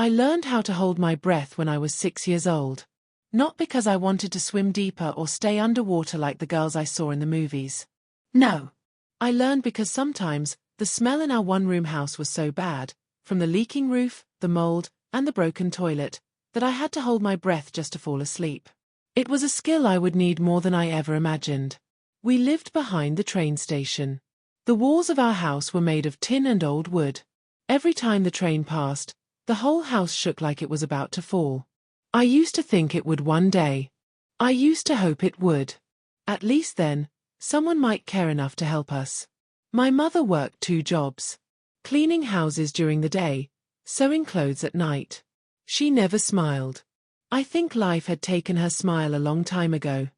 I learned how to hold my breath when I was 6 years old. Not because I wanted to swim deeper or stay underwater like the girls I saw in the movies. No. I learned because sometimes the smell in our one-room house was so bad, from the leaking roof, the mold, and the broken toilet, that I had to hold my breath just to fall asleep. It was a skill I would need more than I ever imagined. We lived behind the train station. The walls of our house were made of tin and old wood. Every time the train passed, the whole house shook like it was about to fall. I used to think it would one day. I used to hope it would. At least then, someone might care enough to help us. My mother worked 2 jobs. Cleaning houses during the day, sewing clothes at night. She never smiled. I think life had taken her smile a long time ago.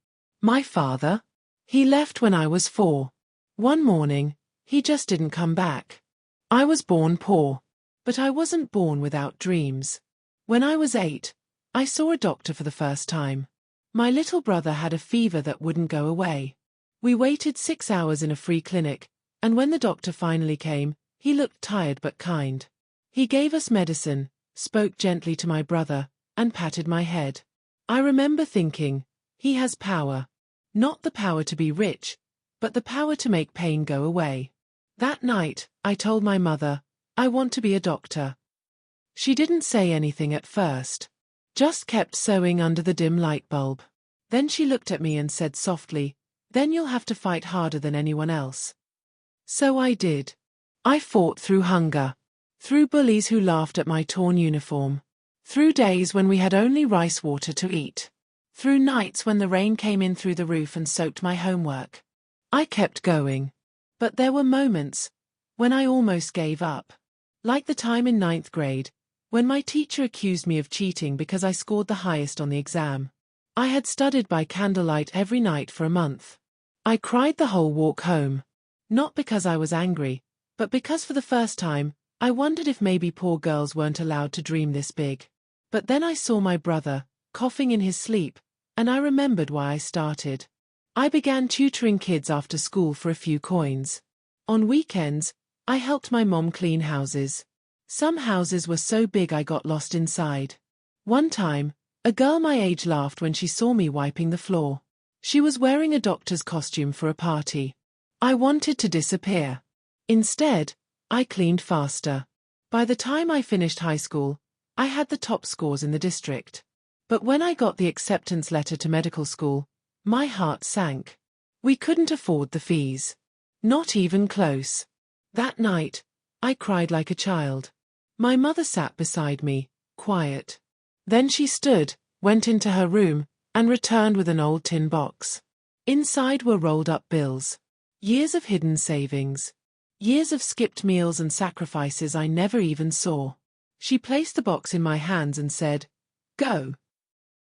My father? He left when I was 4. One morning, he just didn't come back. I was born poor. But I wasn't born without dreams. When I was 8, I saw a doctor for the first time. My little brother had a fever that wouldn't go away. We waited 6 hours in a free clinic, and when the doctor finally came, he looked tired but kind. He gave us medicine, spoke gently to my brother, and patted my head. I remember thinking, he has power. Not the power to be rich, but the power to make pain go away. That night, I told my mother, I want to be a doctor. She didn't say anything at first. Just kept sewing under the dim light bulb. Then she looked at me and said softly, then you'll have to fight harder than anyone else. So I did. I fought through hunger. Through bullies who laughed at my torn uniform. Through days when we had only rice water to eat. Through nights when the rain came in through the roof and soaked my homework. I kept going. But there were moments when I almost gave up. Like the time in 9th grade, when my teacher accused me of cheating because I scored the highest on the exam. I had studied by candlelight every night for a month. I cried the whole walk home. Not because I was angry, but because for the first time, I wondered if maybe poor girls weren't allowed to dream this big. But then I saw my brother, coughing in his sleep, and I remembered why I started. I began tutoring kids after school for a few coins. On weekends, I helped my mom clean houses. Some houses were so big I got lost inside. One time, a girl my age laughed when she saw me wiping the floor. She was wearing a doctor's costume for a party. I wanted to disappear. Instead, I cleaned faster. By the time I finished high school, I had the top scores in the district. But when I got the acceptance letter to medical school, my heart sank. We couldn't afford the fees. Not even close. That night, I cried like a child. My mother sat beside me, quiet. Then she stood, went into her room, and returned with an old tin box. Inside were rolled up bills. Years of hidden savings. Years of skipped meals and sacrifices I never even saw. She placed the box in my hands and said, "Go."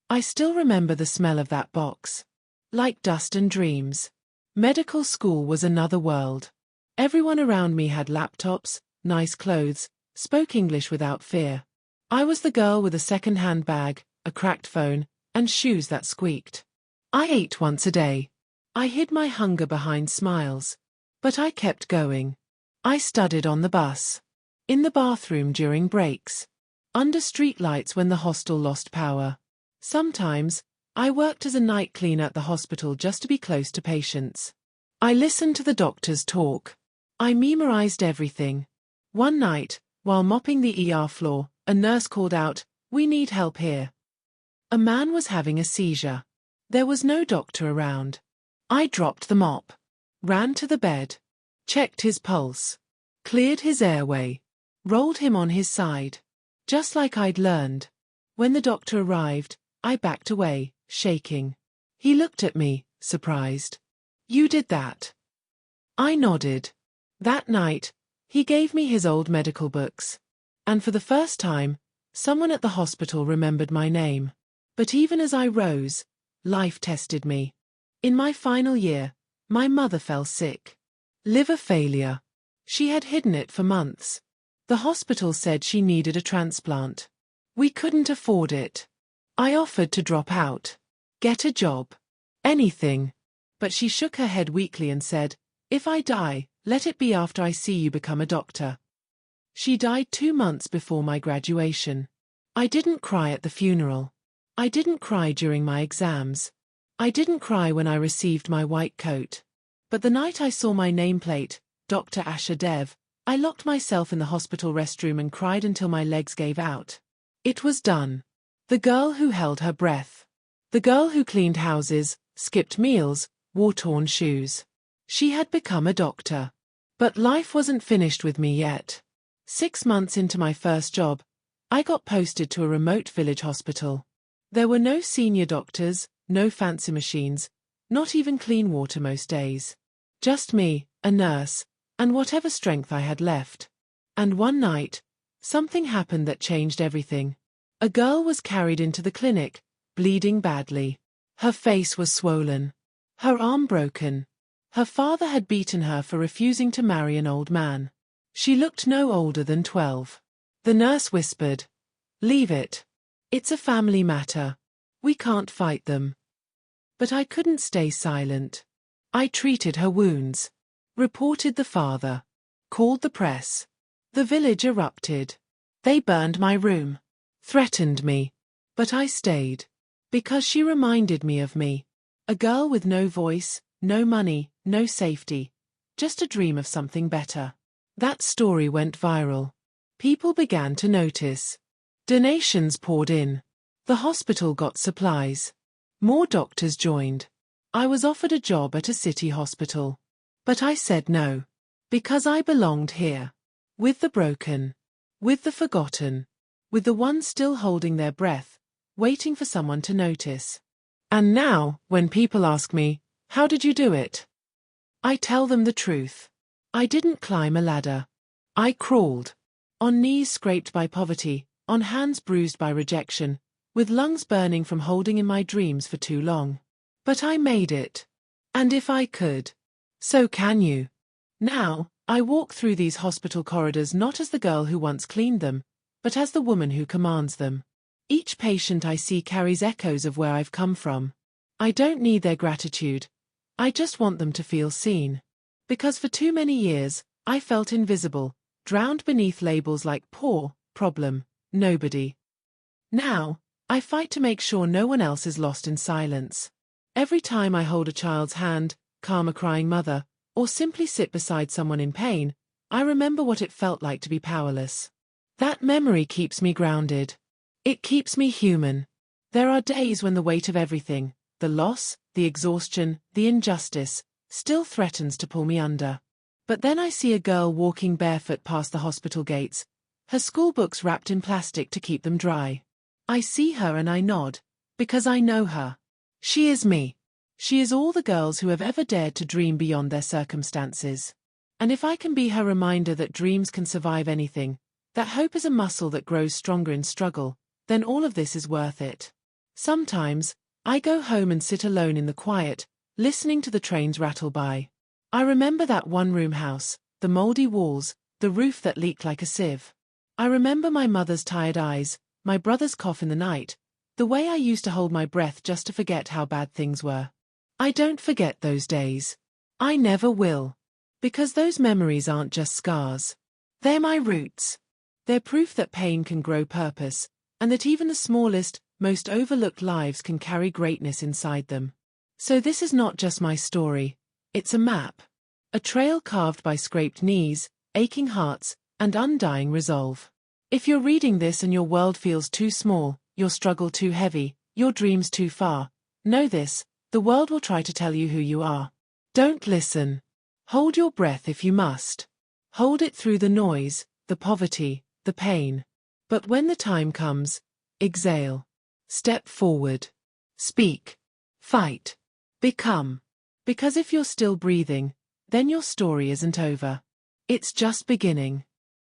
I still remember the smell of that box. Like dust and dreams. Medical school was another world. Everyone around me had laptops, nice clothes, spoke English without fear. I was the girl with a second-hand bag, a cracked phone, and shoes that squeaked. I ate once a day. I hid my hunger behind smiles. But I kept going. I studied on the bus. In the bathroom during breaks. Under streetlights when the hostel lost power. Sometimes, I worked as a night cleaner at the hospital just to be close to patients. I listened to the doctors talk. I memorized everything. One night, while mopping the ER floor, a nurse called out, "We need help here." A man was having a seizure. There was no doctor around. I dropped the mop. Ran to the bed. Checked his pulse. Cleared his airway. Rolled him on his side. Just like I'd learned. When the doctor arrived, I backed away, shaking. He looked at me, surprised. "You did that?" I nodded. That night, he gave me his old medical books. And for the first time, someone at the hospital remembered my name. But even as I rose, life tested me. In my final year, my mother fell sick. Liver failure. She had hidden it for months. The hospital said she needed a transplant. We couldn't afford it. I offered to drop out. Get a job. Anything. But she shook her head weakly and said, "If I die, let it be after I see you become a doctor." She died 2 months before my graduation. I didn't cry at the funeral. I didn't cry during my exams. I didn't cry when I received my white coat. But the night I saw my nameplate, Dr. Asha Dev, I locked myself in the hospital restroom and cried until my legs gave out. It was done. The girl who held her breath. The girl who cleaned houses, skipped meals, wore torn shoes. She had become a doctor. But life wasn't finished with me yet. 6 months into my first job, I got posted to a remote village hospital. There were no senior doctors, no fancy machines, not even clean water most days. Just me, a nurse, and whatever strength I had left. And one night, something happened that changed everything. A girl was carried into the clinic, bleeding badly. Her face was swollen. Her arm broken. Her father had beaten her for refusing to marry an old man. She looked no older than 12. The nurse whispered, "Leave it. It's a family matter. We can't fight them." But I couldn't stay silent. I treated her wounds. Reported the father. Called the press. The village erupted. They burned my room. Threatened me. But I stayed. Because she reminded me of me. A girl with no voice, no money, no safety. Just a dream of something better. That story went viral. People began to notice. Donations poured in. The hospital got supplies. More doctors joined. I was offered a job at a city hospital. But I said no. Because I belonged here. With the broken. With the forgotten. With the ones still holding their breath, waiting for someone to notice. And now, when people ask me, "How did you do it?" I tell them the truth. I didn't climb a ladder. I crawled. On knees scraped by poverty, on hands bruised by rejection, with lungs burning from holding in my dreams for too long. But I made it. And if I could, so can you. Now, I walk through these hospital corridors not as the girl who once cleaned them, but as the woman who commands them. Each patient I see carries echoes of where I've come from. I don't need their gratitude. I just want them to feel seen. Because for too many years, I felt invisible, drowned beneath labels like poor, problem, nobody. Now, I fight to make sure no one else is lost in silence. Every time I hold a child's hand, calm a crying mother, or simply sit beside someone in pain, I remember what it felt like to be powerless. That memory keeps me grounded. It keeps me human. There are days when the weight of everything, the loss, the exhaustion, the injustice, still threatens to pull me under. But then I see a girl walking barefoot past the hospital gates, her school books wrapped in plastic to keep them dry. I see her and I nod, because I know her. She is me. She is all the girls who have ever dared to dream beyond their circumstances. And if I can be her reminder that dreams can survive anything, that hope is a muscle that grows stronger in struggle, then all of this is worth it. Sometimes, I go home and sit alone in the quiet, listening to the trains rattle by. I remember that one-room house, the moldy walls, the roof that leaked like a sieve. I remember my mother's tired eyes, my brother's cough in the night, the way I used to hold my breath just to forget how bad things were. I don't forget those days. I never will. Because those memories aren't just scars. They're my roots. They're proof that pain can grow purpose, and that even the smallest, most overlooked lives can carry greatness inside them. So this is not just my story, it's a map. A trail carved by scraped knees, aching hearts, and undying resolve. If you're reading this and your world feels too small, your struggle too heavy, your dreams too far, know this, the world will try to tell you who you are. Don't listen. Hold your breath if you must. Hold it through the noise, the poverty, the pain. But when the time comes, exhale. Step forward. Speak. Fight. Become. Because if you're still breathing, then your story isn't over. It's just beginning.